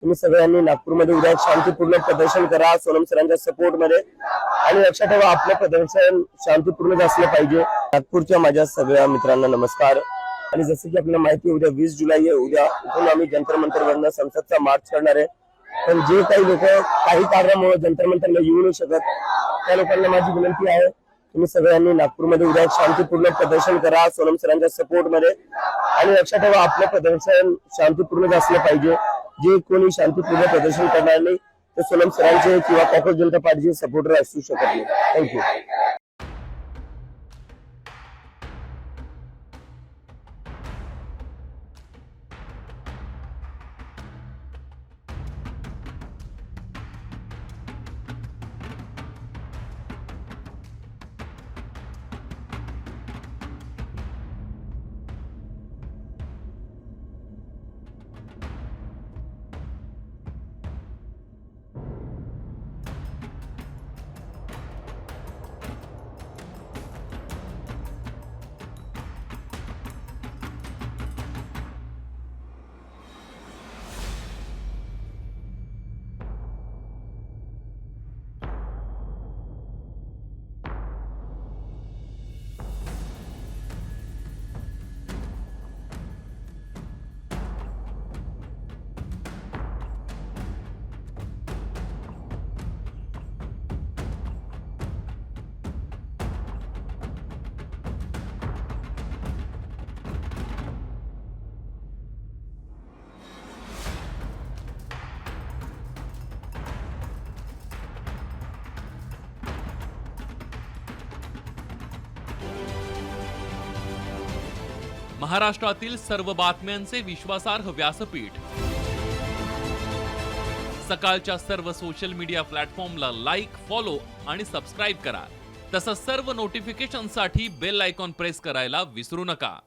तुम्ही सगळ्यांनी नागपूरमध्ये उद्या एक शांतीपूर्ण प्रदर्शन करा सोनम सरांच्या सपोर्ट मध्ये। आणि लक्षात ठेवा आपलं प्रदर्शन शांतीपूर्ण असलं पाहिजे। नागपूरच्या माझ्या सगळ्या मित्रांना नमस्कार। आणि जसं की आपल्याला माहिती आहे उद्या 20 जुलै आहे, उद्या इथून आम्ही जंतर मंतरवरनं संसदचा मार्च करणार आहे। पण जे काही लोक काही कारणामुळे जंतर मंतरला येऊ नाही शकत त्या लोकांना माझी विनंती आहे तुम्ही सगळ्यांनी नागपूरमध्ये उद्या एक शांतीपूर्ण प्रदर्शन करा सोनम सरांच्या सपोर्ट मध्ये। आणि लक्षात ठेवा आपलं प्रदर्शन शांतीपूर्ण असलं पाहिजे। जे कोणी शांतीपूर्ण प्रदर्शन करणार नाही ते सोनम सरांचे किंवा कॉकरोच जनता पार्टीचे सपोर्टर असू शकत नाही। थँक्यू। महाराष्ट्रातील सर्व बातम्यांचे विश्वासार्ह व्यासपीठ। सकाळच्या सर्व सोशल मीडिया प्लॅटफॉर्मला लाईक, फॉलो आणि सबस्क्राईब करा। तसंच सर्व नोटिफिकेशनसाठी बेल आयकॉन प्रेस करायला विसरू नका।